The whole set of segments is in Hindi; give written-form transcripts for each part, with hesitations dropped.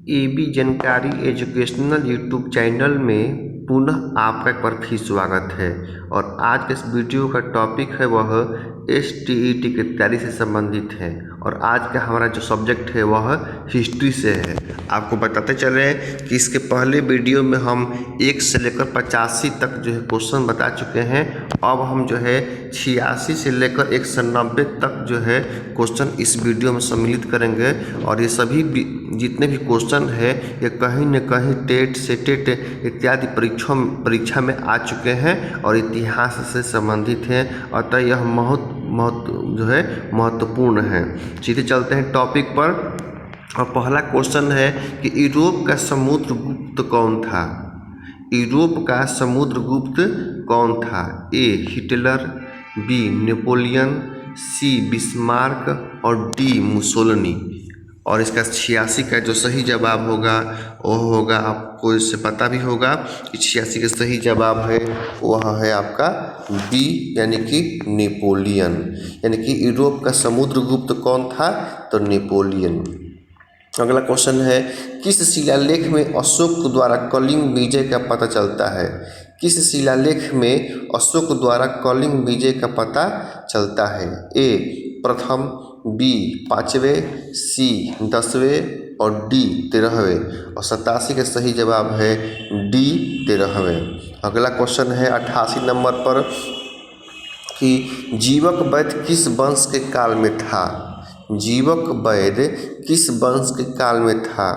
एबी जानकारी एजुकेशनल यूट्यूब चैनल में पुनः आपका एक बार फिर स्वागत है। और आज के इस वीडियो का टॉपिक है वह STET की तैयारी से संबंधित है। और आज का हमारा जो सब्जेक्ट है वह हिस्ट्री से है। आपको बताते चल रहे हैं कि इसके पहले वीडियो में हम 1 से लेकर 85 तक जो है क्वेश्चन बता चुके हैं। अब हम जो है 86 से लेकर 190 तक जो है क्वेश्चन इस वीडियो में सम्मिलित करेंगे। और ये सभी जितने भी क्वेश्चन है ये कहीं न कहीं टेट सेटेट इत्यादि परीक्षा में आ चुके हैं और इतिहास से संबंधित हैं। अतः यह महत्वपूर्ण है। सीधे चलते हैं टॉपिक पर। और पहला क्वेश्चन है कि यूरोप का समुद्रगुप्त कौन था? यूरोप का समुद्रगुप्त कौन था? A Hitler, B Napoleon, C Bismarck और डी मुसोलिनी। और इसका 86 का जो सही जवाब होगा वो होगा, आपको इससे पता भी होगा कि 86 का सही जवाब है वह है आपका बी यानी कि नेपोलियन। यानी कि यूरोप का समुद्रगुप्त कौन था? तो नेपोलियन। अगला क्वेश्चन है किस शिलालेख में अशोक द्वारा कलिंग विजय का पता चलता है? किस शिलालेख में अशोक द्वारा कलिंग विजय का पता चलता है? ए प्रथम, बी 5वें, सी 10वें और डी 13वें। और 87 का सही जवाब है डी 13वें। अगला क्वेश्चन है 88 नंबर पर कि जीवक वैद्य किस वंश के काल में था? जीवक वैद्य किस वंश के काल में था?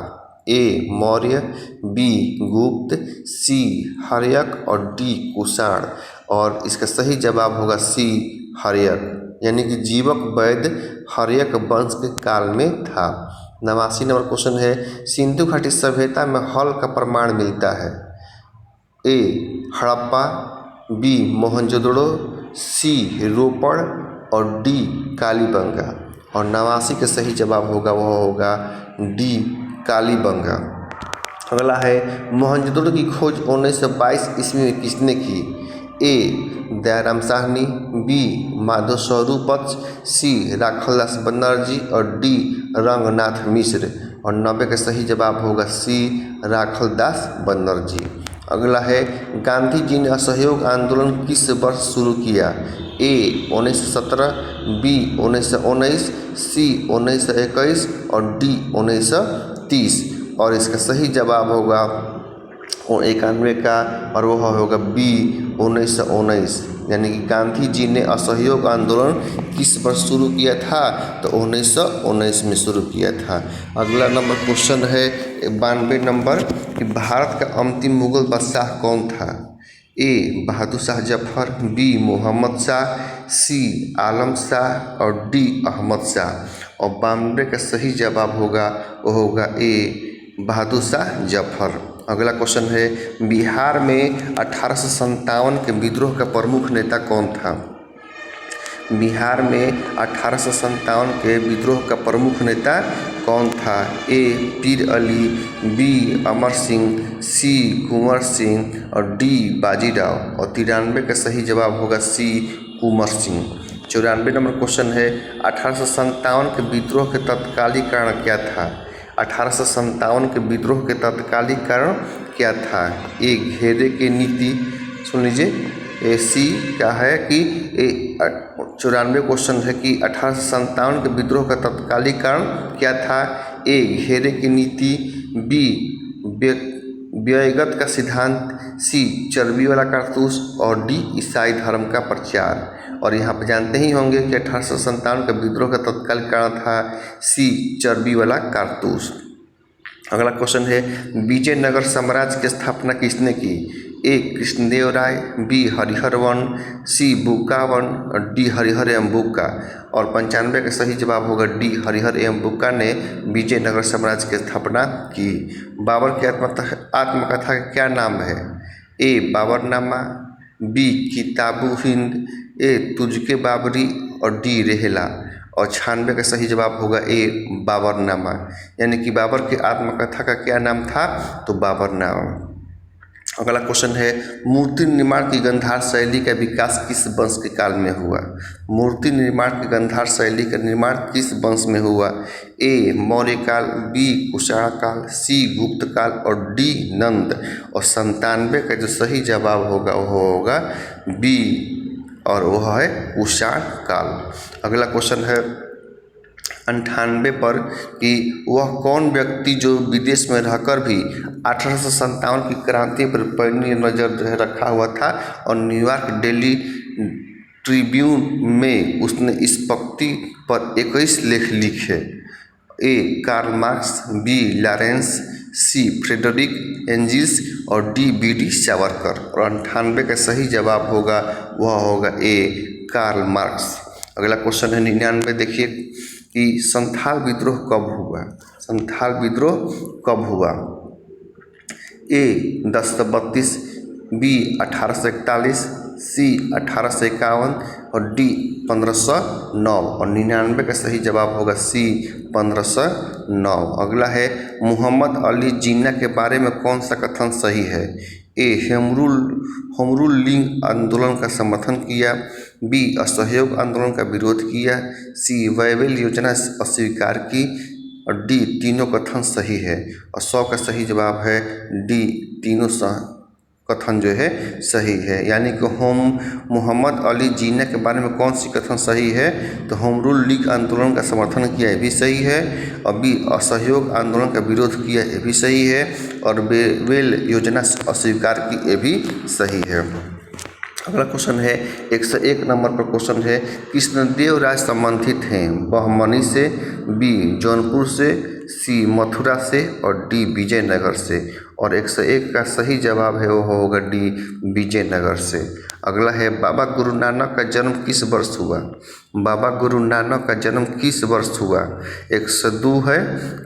ए मौर्य, बी गुप्त, सी हर्यक और डी कुषाण। और इसका सही जवाब होगा सी हर्यक। यानी कि जीवक वैद्य हर्यक वंश के काल में था। 89 नंबर क्वेश्चन है सिंधु घाटी सभ्यता में हल का प्रमाण मिलता है? ए हड़प्पा, बी मोहनजोदड़ो, सी रोपड़ और डी कालीबंगा। और 89 का सही जवाब होगा वह होगा डी कालीबंगा। अगला है मोहनजोदड़ो की खोज 1922 ईस्वी में किसने की? ए दयाराम साहनी, बी माधव स्वरूपच, सी राखलदास बनर्जी और डी रंगनाथ मिश्र। और 90 का सही जवाब होगा सी राखलदास बनर्जी। अगला है गांधी जी ने असहयोग आंदोलन किस वर्ष शुरू किया? ए 1917, बी 1919, सी 1921 और डी 1930। और इसका सही जवाब होगा 91 का और वह होगा बी 1919। यानी कि गांधी जी ने असहयोग आंदोलन किस वर्ष शुरू किया था? तो 1919 में शुरू किया था। अगला नंबर क्वेश्चन है 92 नंबर कि भारत का अंतिम मुगल बादशाह कौन था? ए बहादुर शाह जफर, बी मोहम्मद शाह, सी आलम शाह और डी अहमद शाह। और 92 का सही जवाब होगा वो होगा ए बहादुर शाह जफर। अगला क्वेश्चन है बिहार में 1857 के विद्रोह का प्रमुख नेता कौन था? बिहार में 1857 के विद्रोह का प्रमुख नेता कौन था? ए पीर अली, बी अमर सिंह, सी कुंवर सिंह और डी बाजीराव। और 93 का सही जवाब होगा सी कुंवर सिंह। 94 नंबर क्वेश्चन है 1857 के विद्रोह के तत्कालीन कारण क्या था? 1857 के विद्रोह के तत्कालीन कारण क्या था? ए घेरे की नीति, सुन लीजिए। सी क्या है कि 94 क्वेश्चन है कि 1857 के विद्रोह का तत्कालीन कारण क्या था? ए घेरे की नीति, बी व्ययगत का सिद्धांत, सी चर्बी वाला कारतूस और डी ईसाई धर्म का प्रचार। और यहाँ पर जानते ही होंगे कि 1857 का विद्रोह का तत्कालीन कारण था सी चर्बी वाला कारतूस। अगला क्वेश्चन है विजयनगर साम्राज्य की स्थापना किसने की? ए कृष्णदेव राय, बी हरिहरवन, सी बुक्कावन और डी हरिहर एवं बुक्का। और 95 का सही जवाब होगा डी हरिहर एवं बुक्का ने विजयनगर साम्राज्य की स्थापना की। बाबर की आत्मकथा का क्या नाम है? ए बाबरनामा, बी किताबु हिंद, ए तुझके बाबरी और डी रेहला। और 96 का सही जवाब होगा ए बाबरनामा। यानी कि बाबर की आत्मकथा का क्या नाम था? तो बाबरनामा। अगला क्वेश्चन है मूर्ति निर्माण की गांधार शैली का विकास किस वंश के काल में हुआ। मूर्ति निर्माण की गांधार शैली का निर्माण किस वंश में हुआ। ए मौर्य काल, बी कुषाण काल, सी गुप्त काल और डी नंद। और 97 का जो सही जवाब होगा वो होगा बी और वह है कुषाण काल। अगला क्वेश्चन है 98 पर कि वह कौन व्यक्ति जो विदेश में रहकर भी 1857 की क्रांति पर पैनी नज़र जो है रखा हुआ था और न्यूयॉर्क डेली ट्रिब्यून में उसने इस पंक्ति पर 21 लेख लिखे। A Karl Marx, B Lawrence, C Frederick Angeles और डी बी.डी. सावरकर। और 98 का सही जवाब होगा वह होगा ए कार्ल मार्क्स। अगला क्वेश्चन है 99, देखिए कि संथाल विद्रोह कब हुआ। संथाल विद्रोह कब हुआ। ए 1032, बी 1841, सी 1851 और डी 1509। और 99 का सही जवाब होगा सी 1509। अगला है मोहम्मद अली जिन्ना के बारे में कौन सा कथन सही है। ए होमरूल लीग आंदोलन का समर्थन किया, बी असहयोग आंदोलन का विरोध किया, सी वेबल योजना अस्वीकार की और डी तीनों कथन सही है। और 100 का सही जवाब है डी तीनों कथन जो है सही है। यानी कि मोहम्मद अली जिन्ना के बारे में कौन सी कथन सही है, तो होम रूल लीग आंदोलन का समर्थन किया ये भी सही है, और बी असहयोग आंदोलन का विरोध किया ये भी सही है, और वेल योजना अस्वीकार की ये भी सही है। अगला क्वेश्चन है 101 नंबर पर क्वेश्चन है कृष्णदेव राय संबंधित हैं। बहमनी से, बी जौनपुर से, सी मथुरा से और डी विजयनगर से। और 101 का सही जवाब है वो होगा डी विजयनगर से। अगला है बाबा गुरु नानक का जन्म किस वर्ष हुआ। बाबा गुरु नानक का जन्म किस वर्ष हुआ। 102 है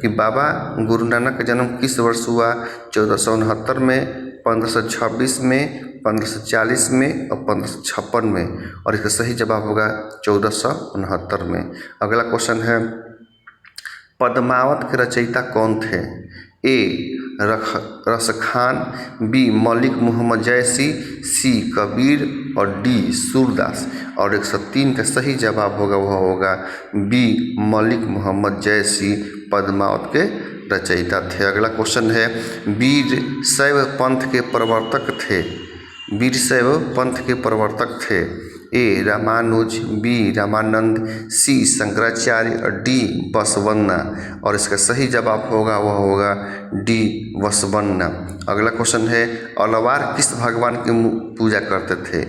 कि बाबा गुरु नानक का जन्म किस वर्ष हुआ। 1469 में, 1526 में, 1540 में और 1556 में। और इसका सही जवाब होगा 1469 में। अगला क्वेश्चन है पद्मावत के रचयिता कौन थे। ए रसखान, बी मलिक मोहम्मद जैसी, सी कबीर और डी सूरदास। और 103 का सही जवाब होगा वह होगा बी मलिक मोहम्मद जैसी पद्मावत के रचयिता थे। अगला क्वेश्चन है वीर शैव पंथ के प्रवर्तक थे। वीर शैव पंथ के प्रवर्तक थे। ए रामानुज, बी रामानंद, सी शंकराचार्य और डी बसवन्ना। और इसका सही जवाब होगा वह होगा डी बसवन्ना। अगला क्वेश्चन है अलवार किस भगवान की पूजा करते थे।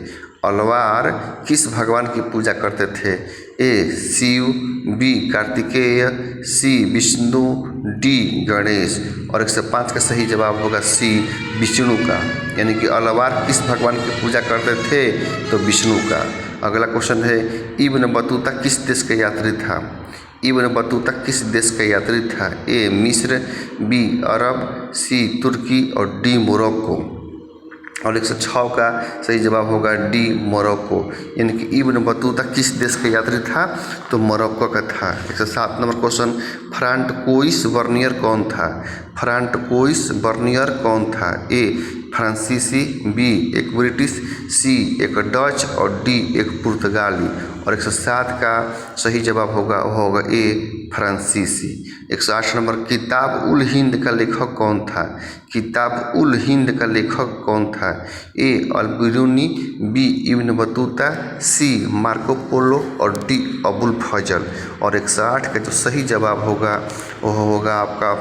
अलवार किस भगवान की पूजा करते थे। ए शिव, बी कार्तिकेय, सी विष्णु, डी गणेश। और 105 का सही जवाब होगा सी विष्णु का। यानी कि अलवार किस भगवान की पूजा करते थे, तो विष्णु का। अगला क्वेश्चन है इब्न बतूता किस देश का यात्री था। इब्न बतूता किस देश का यात्री था। ए मिस्र, बी अरब, सी तुर्की और डी मोरक्को। और 106 का सही जवाब होगा डी मोरक्को। यानी कि इब्न बतूता किस देश का यात्री था, तो मोरक्को का था। 107 नंबर क्वेश्चन फ्रांटकोइस बर्नियर कौन था। फ्रांटकोइस बर्नियर कौन था। ए फ्रांसीसी, बी एक ब्रिटिश, सी एक डच और डी एक पुर्तगाली। और 107 का सही जवाब होगा वो होगा ए फ्रांसीसी। 108 नंबर किताब उल हिंद का लेखक कौन था। किताब उल हिंद का लेखक कौन था। ए अल बिरूनी, बी इब्न बतूता, सी मार्को पोलो और डी अबुल फजल। और 108 का जो सही जवाब होगा वो होगा आपका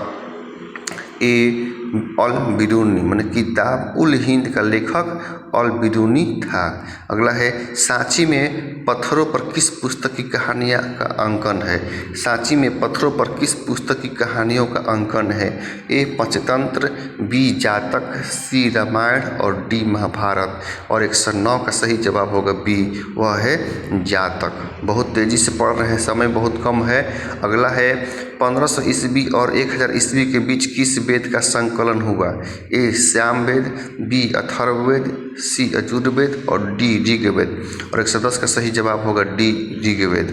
ए अल बिरूनी, माने किताब उल हिंद का लेखक अल बिरूनी था। अगला है सांची में पत्थरों पर किस पुस्तक की कहानियाँ का अंकन है। सांची में पत्थरों पर किस पुस्तक की कहानियों का अंकन है। ए पंचतंत्र, बी जातक, सी रामायण और डी महाभारत। और 109 का सही जवाब होगा बी, वह है जातक। बहुत तेज़ी से पढ़ रहे हैं, समय बहुत कम है। अगला है 1500 ईस्वी और 1000 ईस्वी के बीच किस वेद का संकलन हुआ। ए सामवेद, बी अथर्ववेद, सी यजुर्वेद और डी ऋग्वेद। और 110 का सही जवाब होगा डी ऋग्वेद।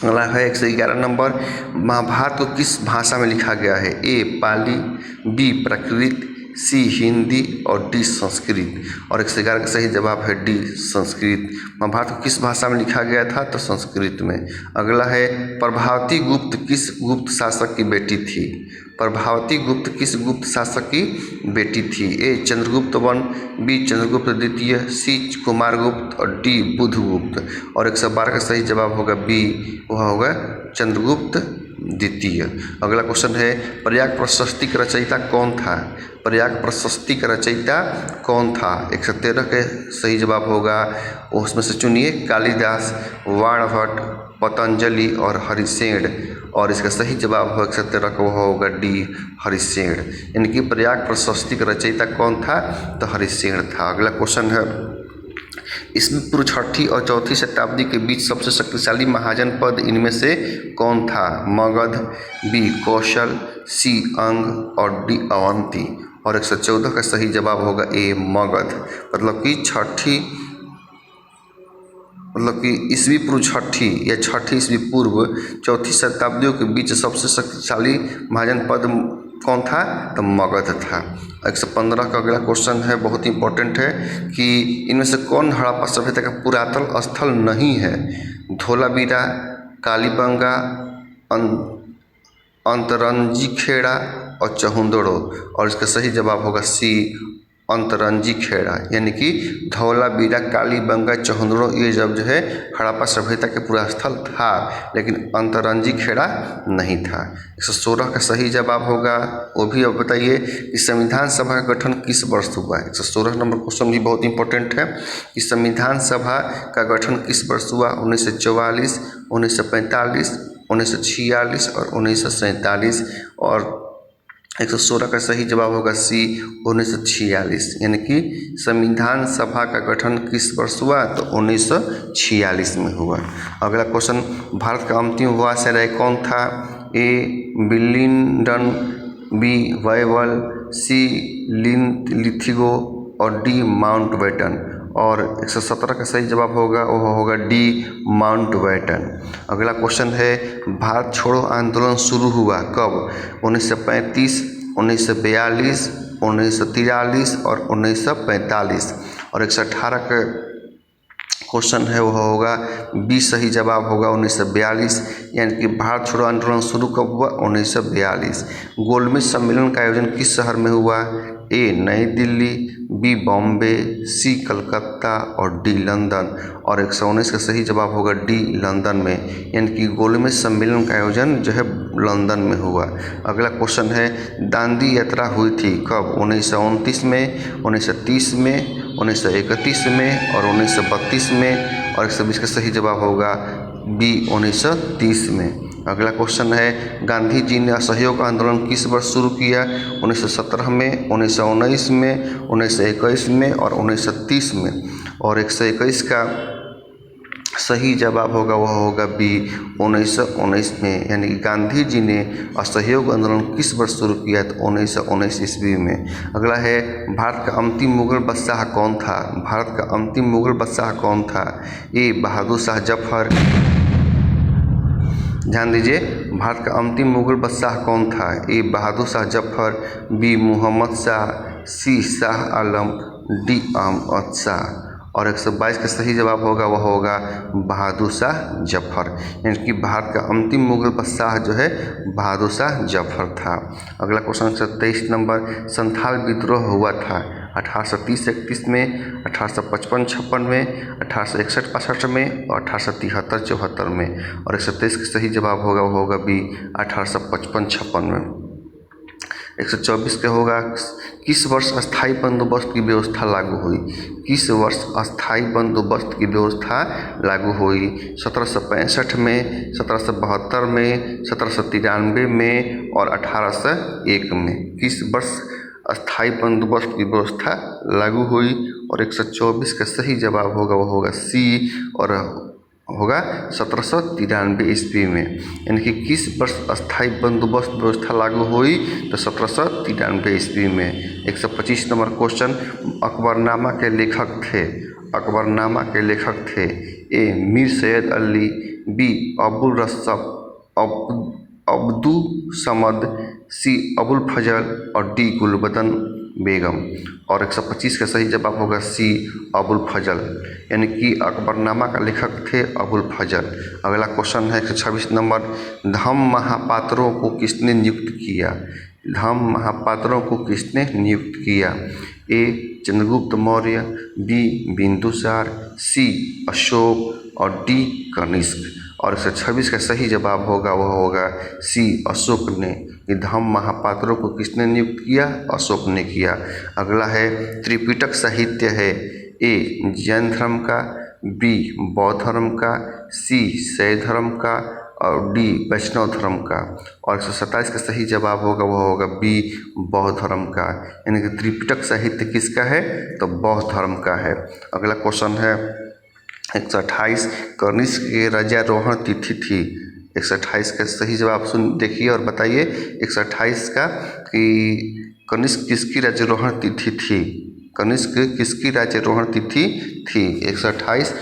अगला है 111 नंबर महाभारत को किस भाषा में लिखा गया है। ए पाली, बी प्राकृत, सी हिंदी और डी संस्कृत। और 111 का सही जवाब है डी संस्कृत। महाभारत को किस भाषा में लिखा गया था? तो संस्कृत में। अगला है प्रभावती गुप्त किस गुप्त शासक की बेटी थी? प्रभावती गुप्त किस गुप्त शासक की बेटी थी? ए चंद्रगुप्त वन, बी चंद्रगुप्त द्वितीय, सी कुमारगुप्त और डी बुधगुप्त। और 112 का सही जवाब होगा बी, वह होगा चंद्रगुप्त द्वितीय। अगला क्वेश्चन है प्रयाग प्रशस्ति का रचयिता कौन था? प्रयाग प्रशस्ति का रचयिता कौन था? 113 के सही जवाब होगा, उसमें से चुनिए कालिदास, वाणभट्ट, पतंजलि और हरिसेन। और इसका सही जवाब होगा 113 का, वह होगा डी हरिसेन। यानी कि प्रयाग प्रशस्ति का रचयिता कौन था? तो हरिसेन था। अगला क्वेश्चन है ईस्वी पूर्व 6ठी और 4ठी शताब्दी के बीच सबसे शक्तिशाली महाजन पद इनमें से कौन था? मगध, बी कौशल, सी अंग और डी अवंती। और 114 का सही जवाब होगा ए मगध। मतलब कि ईस्वी पूर्व 6ठी या 6ठी ईस्वी पूर्व 4थी शताब्दियों के बीच सबसे शक्तिशाली महाजन पद कौन था? तो मगध था। 115 का अगला क्वेश्चन है, बहुत इंपॉर्टेंट है कि इनमें से कौन हड़प्पा सभ्यता का पुरातन स्थल नहीं है? धोलावीरा, कालीबंगा, अंतरंजीखेड़ा और चहुंदड़ो। और इसका सही जवाब होगा सी अंतरंजीखेड़ा। यानी कि धौलावीरा, कालीबंगा, चहुंदड़ो ये जब जो है हड़प्पा सभ्यता के पूरा स्थल था, लेकिन अंतरंजीखेड़ा नहीं था। 116 का सही जवाब होगा, वो भी अब बताइए कि संविधान सभा का गठन किस वर्ष हुआ? 116 नंबर क्वेश्चन भी बहुत इंपॉर्टेंट है कि संविधान सभा का गठन किस वर्ष हुआ? 1944, 1945, 1946 और 1947। और 116 का सही जवाब होगा सी 1946। यानी कि संविधान सभा का गठन किस वर्ष हुआ? तो 1946 में हुआ। अगला क्वेश्चन भारत का अंतिम वायसराय कौन था? ए विलिंगडन, बी वायवल, सी लिथिगो और डी माउंटबेटन। और 117 का सही जवाब होगा, वह होगा डी माउंटबेटन। अगला क्वेश्चन है भारत छोड़ो आंदोलन शुरू हुआ कब? 1935, 1942, 1943 और 1945। और 118 का क्वेश्चन है, वह होगा बी सही जवाब होगा 1942। यानी कि भारत छोड़ो आंदोलन शुरू कब हुआ? 1942। गोलमेज सम्मेलन का आयोजन किस शहर में हुआ? ए नई दिल्ली, बी बॉम्बे, सी कलकत्ता और डी लंदन। और 119 का सही जवाब होगा डी लंदन में। यानी कि गोलमेज सम्मेलन का आयोजन जो है लंदन में हुआ। अगला क्वेश्चन है दांडी यात्रा हुई थी कब? 1929 में, 1930 में, 1931 में और 1932 में। और 120 का सही जवाब होगा बी 1930 में। अगला क्वेश्चन है गांधी जी ने असहयोग आंदोलन किस वर्ष शुरू किया? 1917 में, 1919 में, 1921 में और 1930 में। और 121 का सही जवाब होगा, वह होगा बी 1919 में। यानी कि गांधी जी ने असहयोग आंदोलन किस वर्ष शुरू किया? तो 1919 ईस्वी में। अगला है भारत का अंतिम मुगल बादशाह कौन था? भारत का अंतिम मुगल बादशाह कौन था? ए बहादुर शाह जफर, ध्यान दीजिए, भारत का अंतिम मुगल बादशाह कौन था? ए बहादुर शाह जफर, बी मोहम्मद शाह, सी शाह आलम, डी अहमद शाह। और 122 का सही जवाब होगा, वह होगा बहादुर शाह जफर। यानी कि भारत का अंतिम मुगल बादशाह जो है बहादुर शाह जफर था। अगला क्वेश्चन 23 नंबर संथाल विद्रोह हुआ था 1830-31 में, 1855-56 में, 1861-62 में और 1873-74 में। और 123 का सही जवाब होगा, वो होगा बी 1855-56 में। 124 का होगा किस वर्ष अस्थायी बंदोबस्त की व्यवस्था लागू हुई? किस वर्ष अस्थायी बंदोबस्त की व्यवस्था लागू हुई? 1765 में, 1772 में, 1793 में और 1801 में। किस वर्ष अस्थायी बंदोबस्त की व्यवस्था लागू हुई? और 124 का सही जवाब होगा, वो होगा सी और होगा 1793 ईस्वी में। यानी कि किस वर्ष अस्थायी बंदोबस्त व्यवस्था लागू हुई? तो 1793 ईस्वी में। 125 नंबर क्वेश्चन अकबरनामा के लेखक थे? अकबरनामा के लेखक थे ए मीर सैयद अली, बी अबुल रसफ, अब्दुल समद, सी अबुल फजल और डी गुलबदन। बेगम। और 125 का सही जवाब होगा सी अबुल फजल, यानी कि अकबरनामा का लेखक थे अबुल फजल। अगला क्वेश्चन है 126 नंबर, धम्म महापात्रों को किसने नियुक्त किया? धम्म महापात्रों को किसने नियुक्त किया? ए चंद्रगुप्त मौर्य, बी बिंदुसार, सी अशोक और डी कनिष्क। और 126 का सही जवाब होगा वह होगा सी अशोक ने। कि धम्म महापात्रों को किसने नियुक्त किया? अशोक ने किया। अगला है त्रिपिटक साहित्य है ए जैन धर्म का, बी बौद्ध धर्म का, सी शैव धर्म का और डी वैष्णव धर्म का। और 127 का सही जवाब होगा वह होगा बी बौद्ध धर्म का, यानी कि त्रिपिटक साहित्य किसका है? तो बौद्ध धर्म का है। अगला क्वेश्चन है 128, कनिष्क के राज्यारोहण तिथि थी। 128 का सही जवाब सुन देखिए और बताइए 128 का कि कनिष्क किसकी राज्यारोहण तिथि थी? कनिष्क किसकी राज्यारोहण तिथि थी? 128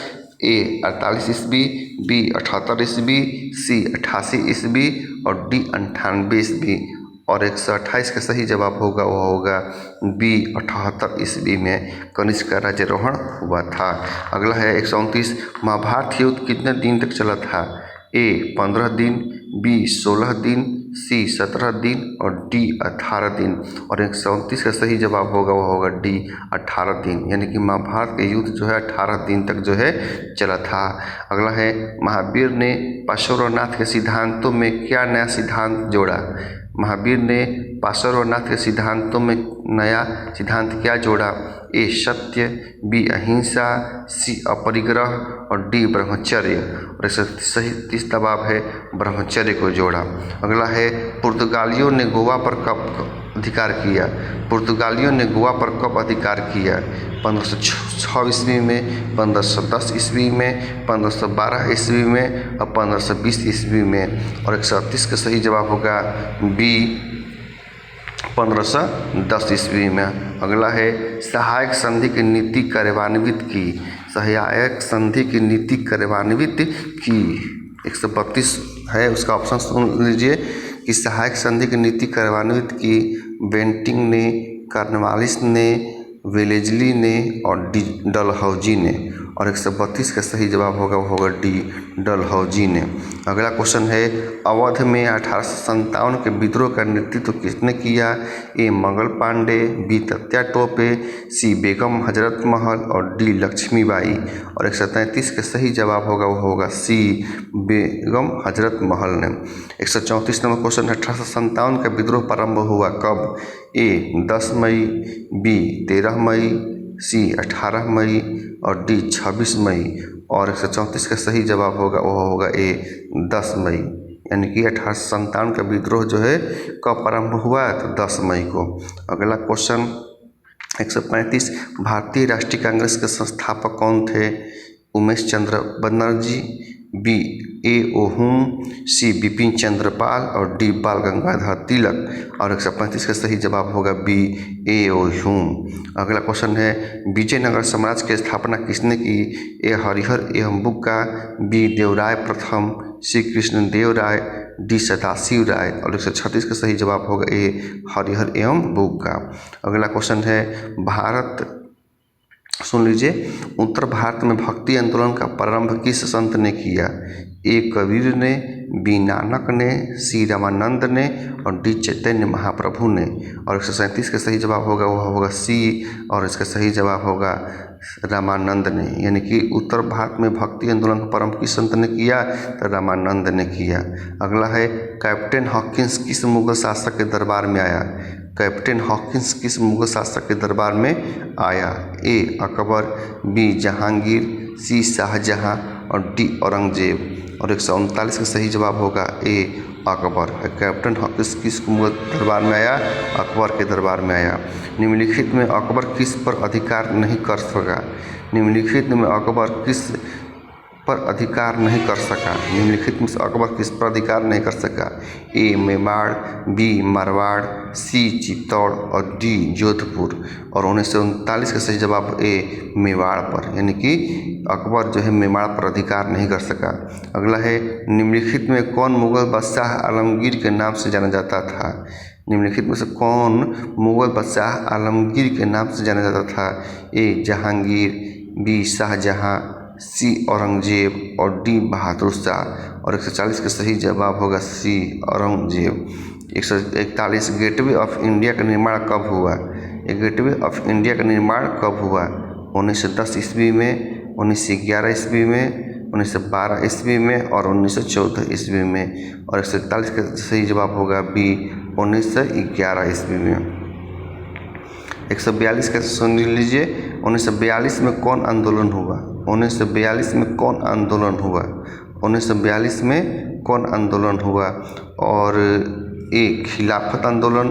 ए 48 ईस्वी, बी 78 ईस्वी, सी 88 ईस्वी और डी 98 ईस्वी। और 128 का सही जवाब होगा वह होगा बी 78 ईस्वी में कनिष्क का राज्यारोहण हुआ था। अगला है 129, महाभारत युद्ध कितने दिन तक चला था? ए 15 दिन, बी 16 दिन, सी 17 दिन और डी 18 दिन। और 129 का सही जवाब होगा वह होगा डी 18 दिन, यानी कि महाभारत के युद्ध जो है 18 दिन तक जो है चला था। अगला है महावीर ने पार्श्वनाथ के सिद्धांतों में क्या नया सिद्धांत जोड़ा? महावीर ने पार्श्वनाथ के सिद्धांतों में नया सिद्धांत क्या जोड़ा? ए सत्य, बी अहिंसा, सी अपरिग्रह और डी ब्रह्मचर्य। और सही 30 जवाब है ब्रह्मचर्य को जोड़ा। अगला है पुर्तगालियों ने गोवा पर कब अधिकार किया? पुर्तगालियों ने गोवा पर कब अधिकार किया? 1506 ईस्वी में, 1510 ईस्वी में, 1512 ईस्वी में और 1520 ईस्वी में। और 138 का सही जवाब होगा बी 1510 ईस्वी में। अगला है सहायक संधि की नीति कार्यान्वित की। सहायक संधि की नीति कार्यान्वित की 132 है, उसका ऑप्शन सुन लीजिए कि सहायक संधि की नीति कार्यान्वित की बेंटिंग ने, कॉर्नवालिस ने, वेलेजली ने और डी डलहौजी ने। और 132 का सही जवाब होगा वो होगा डी डलहौजी ने। अगला क्वेश्चन है अवध में 1857 के विद्रोह का नेतृत्व किसने किया? ए मंगल पांडे, बी तत्या टोपे, सी बेगम हजरत महल और डी लक्ष्मीबाई। और 133 का सही जवाब होगा वो होगा सी बेगम हजरत महल ने। 134 नंबर क्वेश्चन है 1857 का विद्रोह प्रारंभ हुआ कब? ए 10 मई, बी 13 मई, सी 18 मई और डी 26 मई। और 134 का सही जवाब होगा वो होगा ए 10 मई, यानी कि 1857 का विद्रोह जो है कब प्रारंभ हुआ? तो 10 मई को। अगला क्वेश्चन 135, भारतीय राष्ट्रीय कांग्रेस के संस्थापक कौन थे? उमेश चंद्र बनर्जी, बी ए ओहुम, सी बिपिन चंद्र पाल और डी बाल गंगाधर तिलक। और 135 का सही जवाब होगा बी ए ओहुम। अगला क्वेश्चन है विजयनगर साम्राज्य की स्थापना किसने की? ए हरिहर एवं बुक्का, बी देवराय प्रथम, सी कृष्णदेव राय, डी सदाशिव राय। और 136 का सही जवाब होगा ए हरिहर एवं बुक्का। अगला क्वेश्चन है भारत, सुन लीजिए, उत्तर भारत में भक्ति आंदोलन का प्रारंभ किस संत ने किया? ए कबीर ने, बी नानक ने, सी रामानंद ने और डी चैतन्य महाप्रभु ने। और 137 का सही जवाब होगा वह होगा सी, और इसका सही जवाब होगा रामानंद ने, यानी कि उत्तर भारत में भक्ति आंदोलन का प्रारंभ किस संत ने किया? तो रामानंद ने किया। अगला है कैप्टन हॉकिंस किस मुगल शासक के दरबार में आया? कैप्टन हॉकिंस किस मुगल शासक के दरबार में आया? ए अकबर, बी जहांगीर, सी शाहजहां और डी औरंगजेब। और 139 का सही जवाब होगा ए अकबर। कैप्टन हॉकिंस किस मुगल दरबार में आया? अकबर के दरबार में आया। निम्नलिखित में अकबर किस पर अधिकार नहीं कर सका? निम्नलिखित में अकबर किस पर अधिकार नहीं कर सका? निम्नलिखित में से अकबर किस पर अधिकार नहीं कर सका? ए मेवाड़, बी मारवाड़, सी चित्तौड़ और डी जोधपुर। और 1939 का सही जवाब ए मेवाड़ पर, यानी कि अकबर जो है मेवाड़ पर अधिकार नहीं कर सका। अगला है निम्नलिखित में कौन मुगल बादशाह आलमगीर के नाम से जाना जाता था? निम्नलिखित में से कौन मुगल बादशाह आलमगीर के नाम से जाना जाता था? ए जहांगीर, बी शाहजहां, सी औरंगजेब और डी बहादुर शाह। और 140 का सही जवाब होगा सी औरंगजेब। 141 गेटवे ऑफ इंडिया का निर्माण कब हुआ? गेटवे ऑफ इंडिया का निर्माण कब हुआ? 1910 ईस्वी में, 1911 ईस्वी में, 1912 ईस्वी में और 1914 ईस्वी में। और 141 का सही जवाब होगा बी 1911 ईस्वी में। 142 का सुन लीजिए, 1942 में कौन आंदोलन हुआ? 1942 में कौन आंदोलन हुआ? 1942 में कौन आंदोलन हुआ? और ए खिलाफत आंदोलन,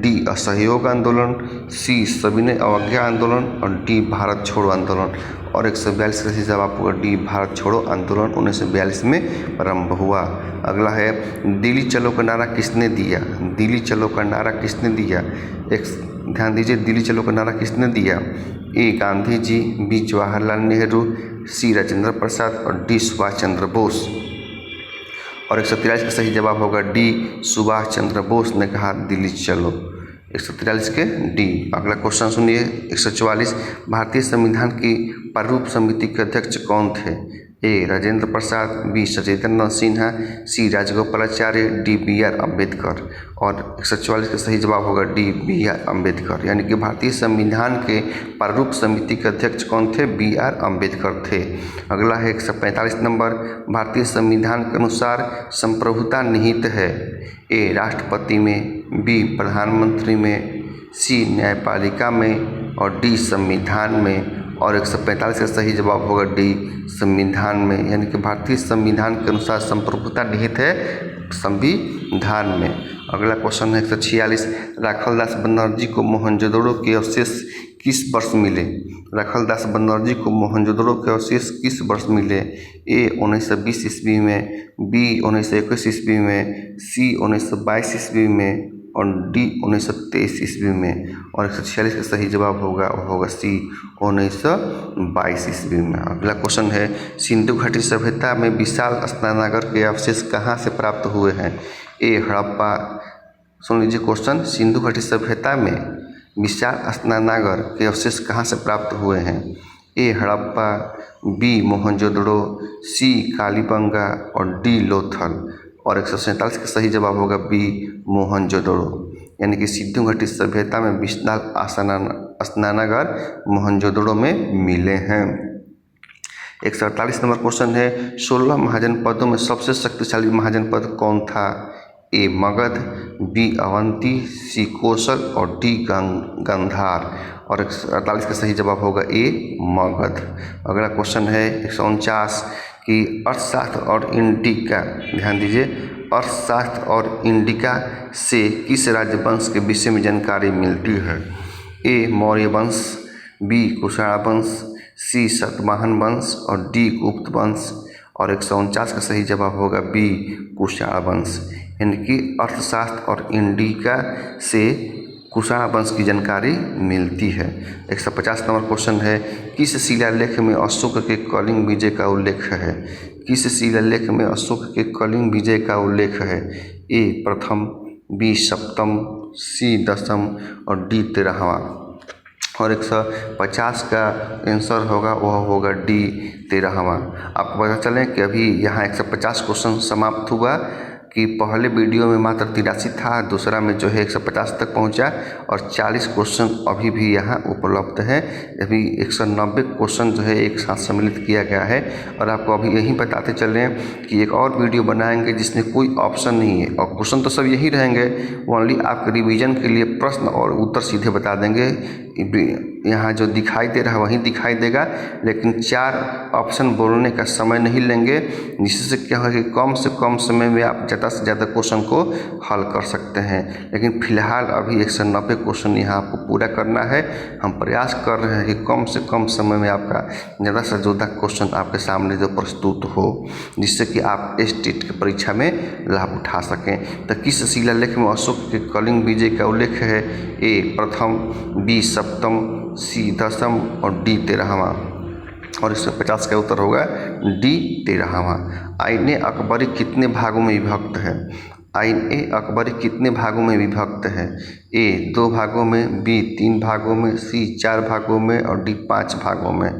डी असहयोग आंदोलन, सी सविनय अवज्ञा आंदोलन और डी भारत छोड़ो आंदोलन। और 142 का सही जवाब होगा डी भारत छोड़ो आंदोलन 1942 में प्रारंभ हुआ। अगला है दिल्ली चलो का नारा किसने दिया? दिल्ली चलो का नारा किसने दिया? ध्यान दीजिए, दिल्ली चलो का नारा किसने दिया? ए गांधी जी, बी जवाहरलाल नेहरू, सी राजेंद्र प्रसाद और डी सुभाष चंद्र बोस। और 143 का सही जवाब होगा डी सुभाष चंद्र बोस ने कहा दिल्ली चलो। 143 के डी। अगला क्वेश्चन सुनिए 144, भारतीय संविधान की प्रारूप समिति के अध्यक्ष कौन थे? A Rajendra Prasad, B Sachindra Sinha, C Rajagopalachari, D B R Ambedkar. और 144 का सही जवाब होगा डी बी आर अम्बेडकर, यानी कि भारतीय संविधान के प्रारूप समिति के अध्यक्ष कौन थे? बी आर अम्बेडकर थे। अगला है 145 नंबर, भारतीय संविधान के अनुसार संप्रभुता निहित है? ए राष्ट्रपति में, बी प्रधानमंत्री में, सी न्यायपालिका में और डी संविधान में। और 145 का सही जवाब होगा डी संविधान में, यानी कि भारतीय संविधान के अनुसार संप्रभुता निहित है संविधान में। अगला क्वेश्चन है 146, राखलदास बनर्जी को मोहनजोदड़ो के अवशेष किस वर्ष मिले? राखलदास बनर्जी को मोहनजोदड़ो के अवशेष किस वर्ष मिले? ए 1920 ईस्वी में, बी 1921 ईस्वी में, सी 1922 ईस्वी में और डी 1923 ईस्वी में। और 146 का सही जवाब होगा सी 1922 ईस्वी में। अगला क्वेश्चन है सिंधु घाटी सभ्यता में विशाल स्नानागार के अवशेष कहाँ से प्राप्त हुए हैं? ए हड़प्पा, सुन लीजिए क्वेश्चन, सिंधु घाटी सभ्यता में विशाल स्नानागार के अवशेष कहाँ से प्राप्त हुए हैं? ए हड़प्पा, बी मोहनजोदड़ो, सी कालीबंगा और डी लोथल। और 147 का सही जवाब होगा बी मोहनजोदड़ो, यानी कि सिंधु घाटी सभ्यता में विशाल स्नानागार मोहनजोदड़ो में मिले हैं। 148 नंबर क्वेश्चन है 16 महाजनपदों में सबसे शक्तिशाली महाजनपद कौन था? ए मगध, बी अवंती, सी कौशल और डी गांधार। और 148 का सही जवाब होगा ए मगध। अगला क्वेश्चन है 149 कि अर्थशास्त्र और इंडिका, ध्यान दीजिए, अर्थशास्त्र और इंडिका से किस राजवंश के विषय में जानकारी मिलती है? ए मौर्य वंश, बी कुषाण वंश, सी सातवाहन वंश और डी गुप्त वंश। और 149 का सही जवाब होगा बी कुषाण वंश, यानी कि अर्थशास्त्र और इंडिका से कुषाण वंश की जानकारी मिलती है। 150 नंबर क्वेश्चन है किस शिलालेख में अशोक के कलिंग विजय का उल्लेख है? किस शिलालेख में अशोक के कलिंग विजय का उल्लेख है? ए प्रथम, बी सप्तम, सी दसम और डी 13वां। और 150 का आंसर होगा वह होगा डी 13वां। आपको पता चले कि अभी यहाँ 150 क्वेश्चन समाप्त हुआ कि पहले वीडियो में मात्र 83 था, दूसरा में जो है 150 तक पहुंचा और 40 क्वेश्चन अभी भी यहाँ उपलब्ध है। अभी 190 क्वेश्चन जो है एक साथ सम्मिलित किया गया है। और आपको अभी यही बताते चलें कि एक और वीडियो बनाएंगे जिसमें कोई ऑप्शन नहीं है और क्वेश्चन तो सब यही रहेंगे, ओनली आपके रिवीजन के लिए प्रश्न और उत्तर सीधे बता देंगे। यहाँ जो दिखाई दे रहा है वहीं दिखाई देगा, लेकिन 4 ऑप्शन बोलने का समय नहीं लेंगे, जिससे क्या होगा कि कम से कम समय में आप ज़्यादा से ज़्यादा क्वेश्चन को हल कर सकते हैं। लेकिन फिलहाल अभी 190 क्वेश्चन यहाँ आपको पूरा करना है। हम प्रयास कर रहे हैं कि कम से कम समय में आपका ज़्यादा से ज़्यादा क्वेश्चन आपके सामने जो प्रस्तुत हो, जिससे कि आप स्टेट की परीक्षा में लाभ उठा सकें। तो किस शिलालेख में अशोक के कलिंग विजय का उल्लेख है? ए प्रथम, बी सप्तम, सी दसम और डी 13वां। और 150 का उत्तर होगा डी 13वां। आईने अकबरी कितने भागों में विभक्त है? आईने अकबरी कितने भागों में विभक्त है? ए 2 भागों में, बी 3 भागों में, सी 4 भागों में और डी 5 भागों में।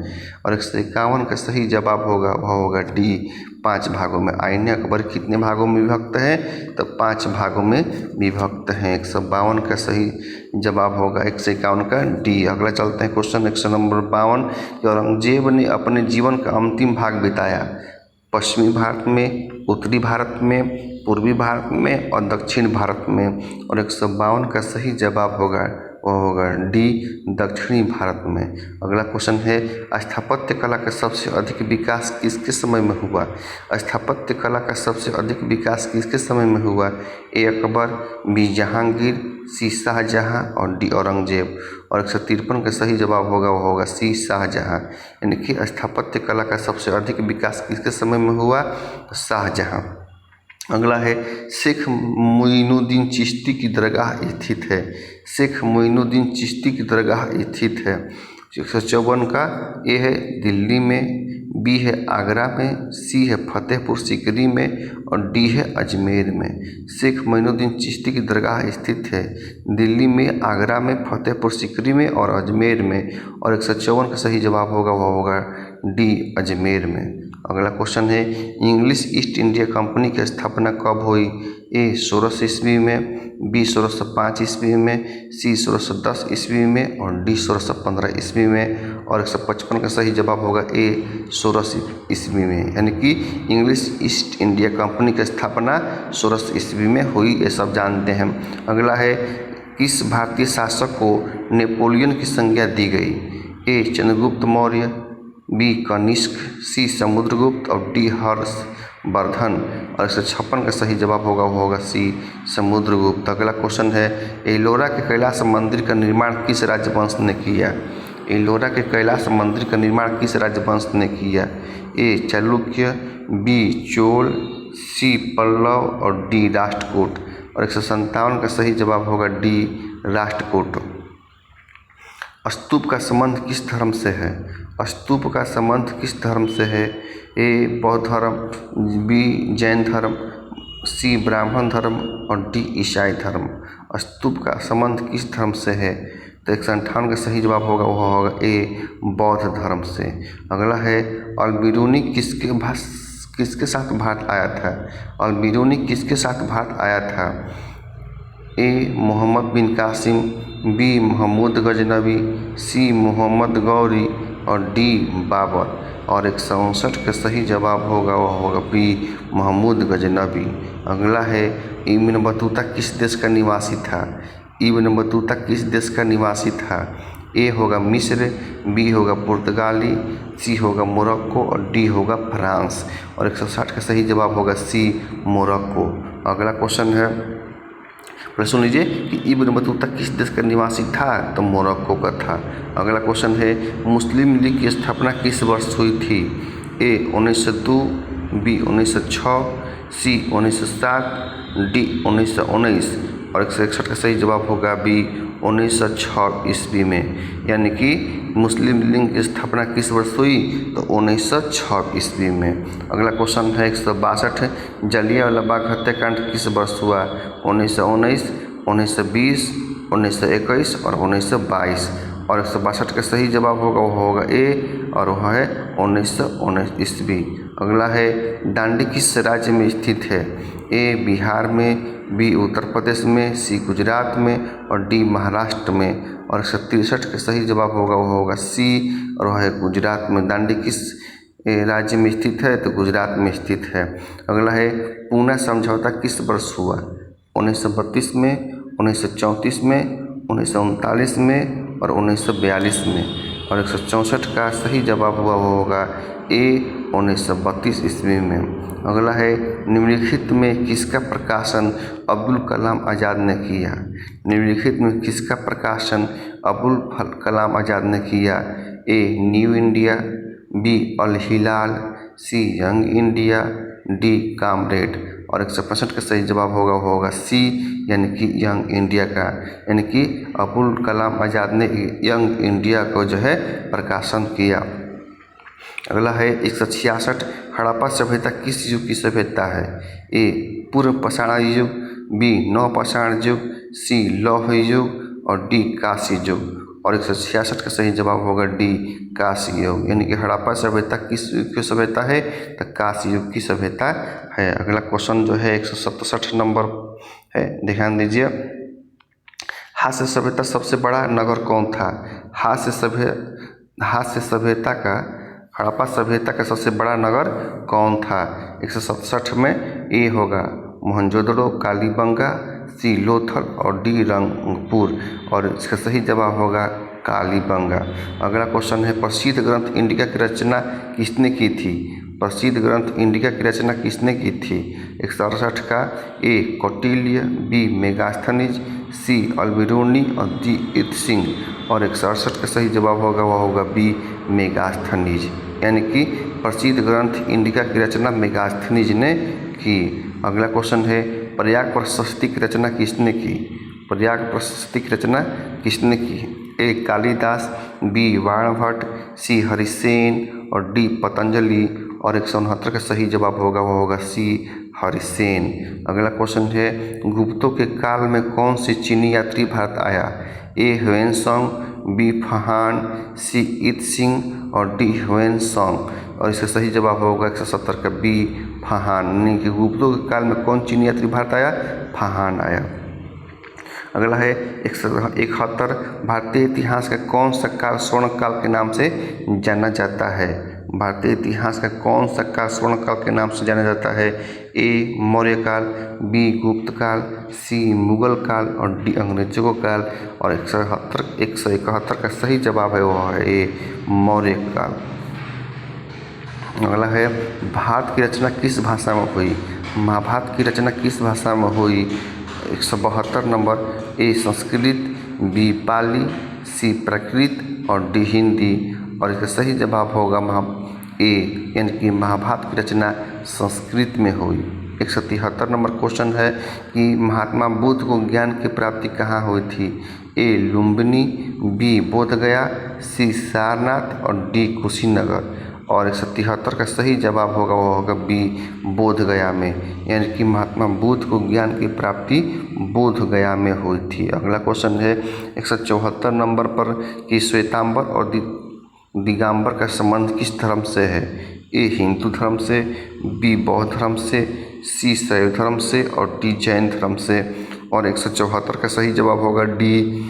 और 151 का सही जवाब होगा वह होगा डी 5 भागों में। आईने अकबरी कितने भागों में विभक्त है? तो 5 भागों में विभक्त हैं। 152 का सही जवाब होगा 151 का डी। अगला चलते हैं क्वेश्चन 152 कि औरंगजेब ने अपने जीवन का अंतिम भाग बिताया पश्चिमी भारत में, उत्तरी भारत में, पूर्वी भारत में और दक्षिण भारत में। और 152 का सही जवाब होगा वह होगा डी दक्षिणी भारत में। अगला क्वेश्चन है स्थापत्य कला का सबसे अधिक विकास किसके समय में हुआ? स्थापत्य कला का सबसे अधिक विकास किसके समय में हुआ? ए अकबर, बी जहांगीर, सी शाहजहां और डी औरंगजेब। और 153 का सही जवाब होगा वह होगा सी शाहजहां। यानी कि स्थापत्य कला का सबसे अधिक विकास किसके समय में हुआ? तो शाहजहां। अगला है शेख मोइनुद्दीन चिश्ती की दरगाह स्थित है। शेख मोइनुद्दीन चिश्ती की दरगाह स्थित है। 154 का ए है दिल्ली में, बी है आगरा में, सी है फतेहपुर सीकरी में और डी है अजमेर में। शेख मोइनुद्दीन चिश्ती की दरगाह स्थित है दिल्ली में, आगरा में, फतेहपुर सीकरी में और अजमेर में। और 154 का सही जवाब होगा वह होगा डी अजमेर में। अगला क्वेश्चन है इंग्लिश ईस्ट इंडिया कंपनी की स्थापना कब हुई? ए 1600 ईस्वी में, बी 1605 ईस्वी में, सी 1610 ईस्वी में और डी 1615 ईस्वी में। और 155 का सही जवाब होगा ए 1600 ईस्वी में। यानी कि इंग्लिश ईस्ट इंडिया कंपनी की स्थापना 1600 ईस्वी में हुई, ये सब जानते हैं। अगला है किस भारतीय शासक को नेपोलियन की संज्ञा दी गई? ए चंद्रगुप्त मौर्य, बी कनिष्क, सी समुद्रगुप्त और डी हर्षवर्धन। और 156 का सही जवाब होगा वो होगा सी समुद्रगुप्त। अगला क्वेश्चन है एलोरा के कैलाश मंदिर का निर्माण किस राजवंश ने किया? एलोरा के कैलाश मंदिर का निर्माण किस राजवंश ने किया? ए चालुक्य, बी चोल, सी पल्लव और डी राष्ट्रकूट। और 157 का सही जवाब होगा डी राष्ट्रकूट। स्तूप का संबंध किस धर्म से है? स्तूप का संबंध किस धर्म से है? ए बौद्ध धर्म, बी जैन धर्म, सी ब्राह्मण धर्म और डी ईसाई धर्म। स्तूप का संबंध किस धर्म से है? तो 158 का सही जवाब होगा वह होगा ए बौद्ध धर्म से। अगला है अल-बिरूनी किसके साथ भारत आया था? अल-बिरूनी किसके साथ भारत आया था? ए मोहम्मद बिन कासिम, बी महमूद गजनवी, सी मोहम्मद गौरी और डी बाबर। और 159 का सही जवाब होगा वह होगा बी महमूद गजनवी। अगला है इब्न बतूता किस देश का निवासी था? इब्न बतूता किस देश का निवासी था? ए होगा मिस्र, बी होगा पुर्तगाली, सी होगा मोरक्को और डी होगा फ्रांस। और 160 का सही जवाब होगा सी मोरक्को। अगला क्वेश्चन है सुन लीजिए कि इब्न बतूता किस देश का निवासी था? तो मोरक्को का था। अगला क्वेश्चन है मुस्लिम लीग की स्थापना किस वर्ष हुई थी? ए 1902, बी 1906, सी 1907, डी 1919। और 161 का सही जवाब होगा बी 1906 ईस्वी में। यानी कि मुस्लिम लीग की स्थापना किस वर्ष हुई? तो 1906 ईस्वी में। अगला क्वेश्चन है 162 जलियांवाला बाग हत्याकांड किस वर्ष हुआ? 1919, 1920, 1921 और 1922। और 162 का सही जवाब होगा वह होगा ए और वह है 1919 ईस्वी। अगला है डांडी किस राज्य में स्थित है? ए बिहार में, बी उत्तर प्रदेश में, सी गुजरात में और डी महाराष्ट्र में। और 163 का सही जवाब होगा वह होगा सी और वह है गुजरात में। दांडी किस राज्य में स्थित है? तो गुजरात में स्थित है। अगला है पूना समझौता किस वर्ष हुआ? 1932 में, 1934 में, 1939 में और 1942 में। और 164 का सही जवाब हुआ वो होगा ए 1932 ईस्वी में। अगला है निम्नलिखित में किसका प्रकाशन अब्दुल कलाम आज़ाद ने किया। निम्नलिखित में किसका प्रकाशन अब्दुल कलाम आज़ाद ने किया। A New India, B Al Hilal, C Young India, D Comrade. और 165 का सही जवाब होगा सी यानी कि यंग इंडिया का, यानी कि अब्दुल कलाम आज़ाद ने यंग इंडिया को जो है प्रकाशन किया। अगला है 166 हड़प्पा सभ्यता किस युग की सभ्यता है। ए पूर्व पाषाण युग, बी नवपाषाण युग, सी लौह युग और डी कांस्य युग। और 166 का सही जवाब होगा डी कांस्य युग, यानी कि हड़प्पा सभ्यता किस युग की सभ्यता है, तो कांस्य युग की सभ्यता है। अगला क्वेश्चन जो है 167 नंबर है, ध्यान दीजिए। हास्य सभ्यता सबसे बड़ा नगर कौन था। हास्य सभ्यता का हड़प्पा सभ्यता का सबसे बड़ा नगर कौन था। 167 में ए होगा मोहनजोदड़ो, कालीबंगा, सी लोथल और डी रंगपुर। और इसका सही जवाब होगा कालीबंगा। अगला क्वेश्चन है प्रसिद्ध ग्रंथ इंडिका की रचना किसने की थी। प्रसिद्ध ग्रंथ इंडिका की रचना किसने की थी। 168 का ए कौटिल्य, बी मेगास्थनीज, सी अलबिरूनी और डी इत्सिंग। और 168 का सही जवाब होगा बी मेगास्थनीज, यानी कि प्रसिद्ध ग्रंथ इंडिका की रचना मेगास्थनीज ने की। अगला क्वेश्चन है प्रयाग प्रशस्ति की रचना किसने की। प्रयाग प्रशस्ति की रचना किसने की। ए कालिदास, बी बाणभट्ट, सी हरिसेन और डी पतंजलि। और 169 का सही जवाब होगा सी हरिसेन। अगला क्वेश्चन है गुप्तों के काल में कौन से चीनी यात्री भारत आया। ए ह्वेनसांग, बी फाहान, सी इत्सिंग और डी ह्वेनसांग। और इसका सही जवाब होगा 170 का बी फाहान, यानी कि गुप्तों के काल में कौन चीनी यात्री भारत आया, फाहान आया। अगला है 171 भारतीय इतिहास का कौन सा काल स्वर्ण काल के नाम से जाना जाता है। भारतीय इतिहास का कौन सा काल स्वर्ण काल के नाम से जाना जाता है। ए मौर्य काल, बी गुप्त काल, सी मुगल काल और डी अंग्रेजों काल। और 171 का सही जवाब है वो है ए मौर्य काल। अगला है भारत की रचना किस भाषा में हुई। महाभारत की रचना किस भाषा में हुई। 172 नंबर ए संस्कृत, बी पाली, सी प्राकृत और डी हिंदी। और इसका सही जवाब होगा ए, यानी कि महाभारत की रचना संस्कृत में हुई। 173 नंबर क्वेश्चन है कि महात्मा बुद्ध को ज्ञान की प्राप्ति कहाँ हुई थी। ए लुम्बिनी, बी बोधगया, सी सारनाथ और डी कुशीनगर। और 173 का सही जवाब होगा बी बोधगया में, यानी कि महात्मा बुद्ध को ज्ञान की प्राप्ति बोधगया में हुई थी। अगला क्वेश्चन है 174 नंबर पर कि श्वेतांबर और दिगंबर का संबंध किस धर्म से है। ए हिंदू धर्म से, बी बौद्ध धर्म से, सी शैव धर्म से और डी जैन धर्म से। और 174 का सही जवाब होगा डी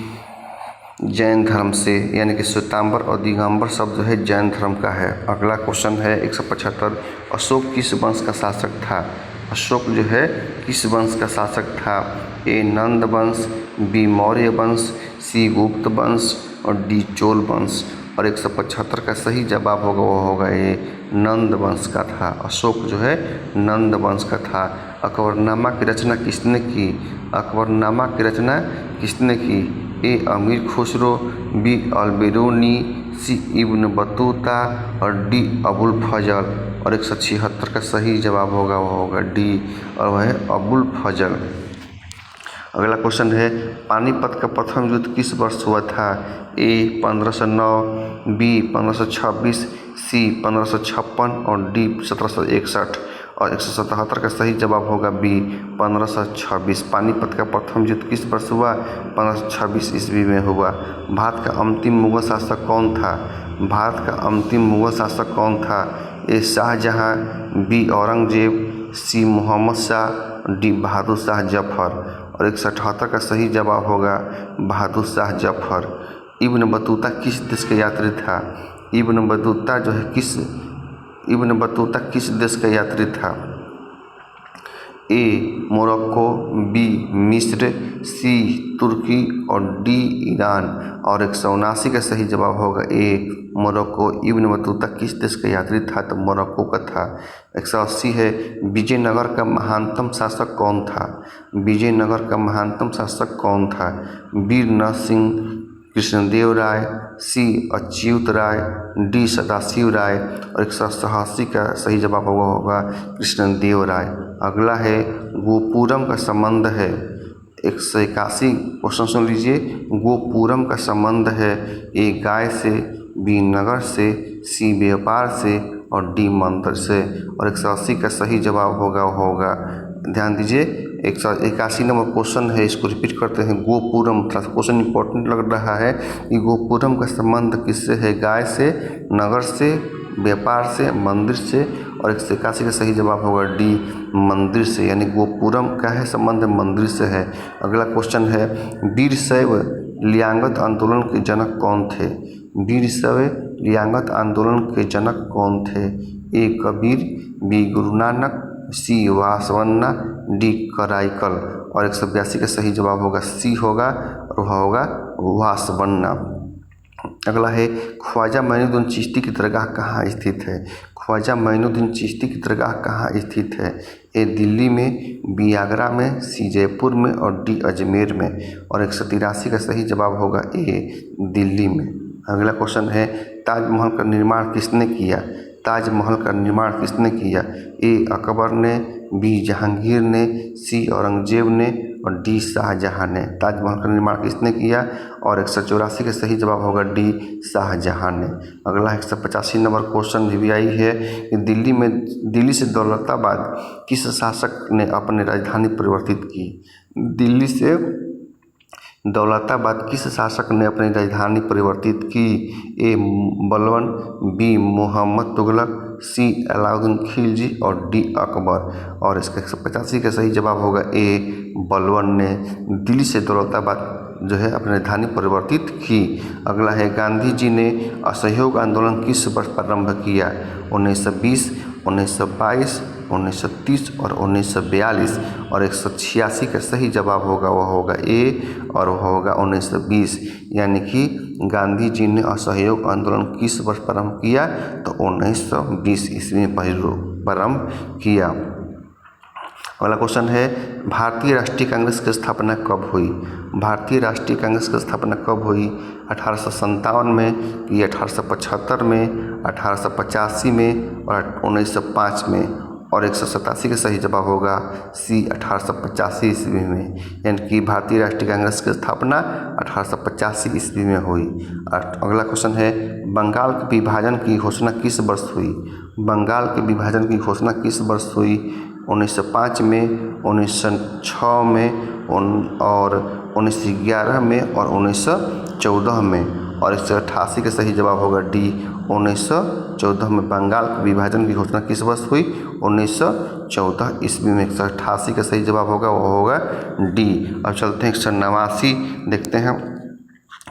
जैन धर्म से, यानी कि श्वेतांबर और दिगंबर शब्द जो है जैन धर्म का है। अगला क्वेश्चन है 175 अशोक किस वंश का शासक था। अशोक जो है किस वंश का शासक था। ए नंद वंश, बी मौर्य वंश, सी गुप्त वंश और डी चोल वंश। और 175 का सही जवाब होगा ये नंद वंश का था। अशोक जो है नंद वंश का था। अकबरनामा की रचना किसने की। अकबरनामा की रचना किसने की। ए अमीर खुसरो, बी अलबिरूनी, सी इब्न बतूता और डी अबुल फजल। और 176 का सही जवाब होगा डी, और वह है अबुल फजल। अगला क्वेश्चन है पानीपत का प्रथम युद्ध किस वर्ष हुआ था। ए 1509, बी 1526, सी 1556 और डी 1761। और 177 का सही जवाब होगा बी 1526। पानीपत का प्रथम युद्ध किस वर्ष हुआ। 1526 ईस्वी में हुआ। भारत का अंतिम मुगल शासक कौन था। भारत का अंतिम मुगल शासक कौन था। ए शाहजहां, बी औरंगजेब, सी मोहम्मद शाह, डी बहादुर शाह जफर। और 178 का सही जवाब होगा बहादुर शाह जफर। इब्न बतूता किस देश का यात्री था। इब्न बतूता किस देश का यात्री था। ए मोरक्को, बी मिस्र, सी तुर्की और डी ईरान। और 179 का सही जवाब होगा ए मोरक्को। इब्न बतूता किस देश का यात्री था? तो मोरक्को का था। 180 है विजयनगर का महानतम शासक कौन था? विजयनगर का महानतम शासक कौन था? वीर नरसिंह सिंह, कृष्णदेव राय, सी अच्युत राय, डी सदाशिव राय। और 188 का सही जवाब होगा कृष्णदेव राय। अगला है गोपुरम का संबंध है। 181 क्वेश्चन सुन लीजिए। गोपुरम का संबंध है ए गाय से, बी नगर से, सी व्यापार से और डी मंत्र से। और 180 का सही जवाब होगा ध्यान दीजिए 181 नंबर क्वेश्चन है, इसको रिपीट करते हैं। गोपुरम, क्वेश्चन इंपॉर्टेंट लग रहा है कि गोपुरम का संबंध किससे है? गाय से, नगर से, व्यापार से, मंदिर से। और 181 का सही जवाब होगा डी मंदिर से, यानी गोपुरम का है संबंध मंदिर से है। अगला क्वेश्चन है वीर शैव लियांगत आंदोलन के जनक कौन थे? वीर शैव लियांगत आंदोलन के जनक कौन थे? ए कबीर, बी गुरु नानक, सी वासवन्ना, डी कराईकल। और 182 का सही जवाब होगा सी होगा और वह होगा वासवन्ना। अगला है ख्वाजा मोइनुद्दीन चिश्ती की दरगाह कहाँ स्थित है? ख्वाजा मोइनुद्दीन चिश्ती की दरगाह कहाँ स्थित है? ए दिल्ली में, बी आगरा में, सी जयपुर में और डी अजमेर में। और 183 का सही जवाब होगा ए दिल्ली में। अगला क्वेश्चन है ताजमहल का निर्माण किसने किया? ताजमहल का निर्माण किसने किया? ए अकबर ने, बी जहांगीर ने, सी औरंगजेब ने और डी शाहजहां ने। ताजमहल का निर्माण किसने किया? और 184 का सही जवाब होगा डी शाहजहां ने। अगला 185 नंबर क्वेश्चन भी आई है कि दिल्ली से दौलताबाद किस शासक ने अपनी राजधानी परिवर्तित की? दिल्ली से दौलताबाद किस शासक ने अपनी राजधानी परिवर्तित की? ए बलबन, बी मोहम्मद तुगलक, सी अलाउद्दीन खिलजी और डी अकबर। और इसका 185 का सही जवाब होगा ए बलबन ने दिल्ली से दौलताबाद जो है अपनी राजधानी परिवर्तित की। अगला है गांधी जी ने असहयोग आंदोलन किस वर्ष प्रारंभ किया? 1920, 1922, 1930 और 1942। और 186 का सही जवाब होगा वह होगा ए और वह होगा 1920, यानी कि गांधी जी ने असहयोग आंदोलन किस वर्ष प्रारंभ किया? तो 1920 ईस्वी में प्रारंभ किया। अगला क्वेश्चन है भारतीय राष्ट्रीय कांग्रेस की स्थापना कब हुई? भारतीय राष्ट्रीय कांग्रेस की स्थापना कब हुई? 1857 में कि 1875 में, 1885 में और 1905 में। और 187 का सही जवाब होगा सी 1885 ईस्वी में, यानी कि भारतीय राष्ट्रीय कांग्रेस की स्थापना 1885 ईस्वी में हुई। अगला क्वेश्चन है बंगाल के विभाजन की घोषणा किस वर्ष हुई? बंगाल के विभाजन की घोषणा किस वर्ष हुई? 1905 में, 1906 में और 1911 में और 1914 में। और 188 का सही जवाब होगा डी 1914 में। बंगाल के विभाजन की घोषणा किस वर्ष हुई? 1914 ईस्वी में। 188 का सही जवाब होगा वो होगा डी। अब चलते हैं 189 देखते हैं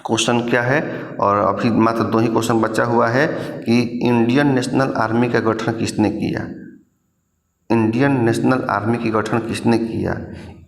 क्वेश्चन क्या है। और अभी मात्र 2 ही क्वेश्चन बचा हुआ है कि इंडियन नेशनल आर्मी का गठन किसने किया? इंडियन नेशनल आर्मी की गठन किसने किया?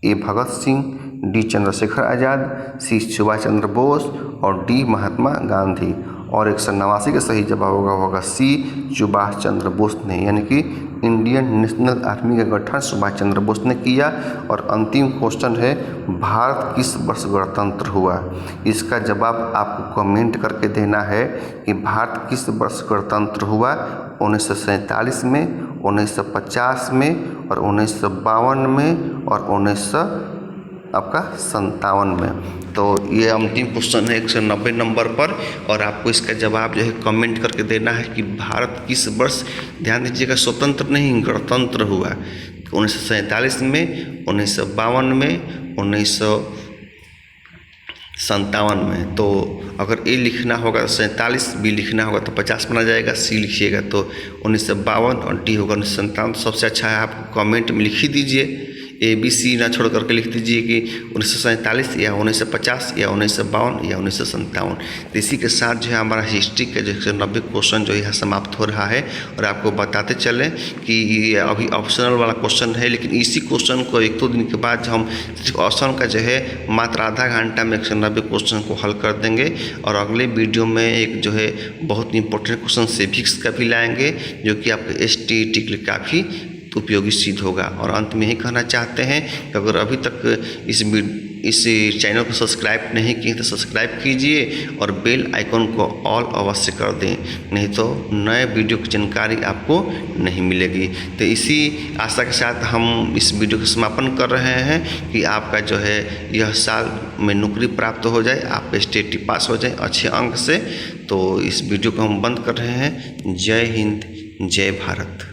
ए भगत सिंह, डी चंद्रशेखर आज़ाद, सी सुभाष चंद्र बोस और डी महात्मा गांधी। और 189 का सही जवाब होगा सी सुभाष चंद्र बोस ने, यानी कि इंडियन नेशनल आर्मी का गठन सुभाष चंद्र बोस ने किया। और अंतिम क्वेश्चन है भारत किस वर्ष गणतंत्र हुआ? इसका जवाब आपको कमेंट करके देना है कि भारत किस वर्ष गणतंत्र हुआ। 1947 में, 1950 में और 1952 में और 1957 में। तो ये अंतिम क्वेश्चन है 190 नंबर पर। और आपको इसका जवाब जो है कमेंट करके देना है कि भारत किस वर्ष, ध्यान दीजिएगा, स्वतंत्र नहीं गणतंत्र हुआ। 1947 में, 1952 में, 1957 में। तो अगर ए लिखना होगा तो 47, बी लिखना होगा तो 50 बना जाएगा, सी लिखिएगा तो 1952 और डी होगा 1957। सबसे अच्छा है आप कमेंट में लिख ही दीजिए ABC ना छोड़ करके लिख दीजिए कि 1947 या 1950 या 1952 या 1957। तो इसी के साथ जो है हमारा हिस्ट्री का जो 190 क्वेश्चन जो है समाप्त हो रहा है। और आपको बताते चलें कि ये अभी ऑप्शनल वाला क्वेश्चन है, लेकिन इसी क्वेश्चन को 1-2 दिन के बाद हम सिर्फ ऑप्शन का जो है मात्र आधा घंटा में 190 क्वेश्चन को हल कर देंगे। और अगले वीडियो में एक जो है बहुत इंपॉर्टेंट क्वेश्चन सिविक्स का भी लाएंगे, जो कि आपके STET के लिए काफ़ी उपयोगी सिद्ध होगा। और अंत में ही कहना चाहते हैं कि अगर अभी तक इस चैनल को सब्सक्राइब नहीं किए तो सब्सक्राइब कीजिए और बेल आइकन को ऑल अवश्य कर दें, नहीं तो नए वीडियो की जानकारी आपको नहीं मिलेगी। तो इसी आशा के साथ हम इस वीडियो का समापन कर रहे हैं कि आपका जो है यह साल में नौकरी प्राप्त हो जाए, आप STET पास हो जाए अच्छे अंक से। तो इस वीडियो को हम बंद कर रहे हैं। जय हिंद, जय भारत।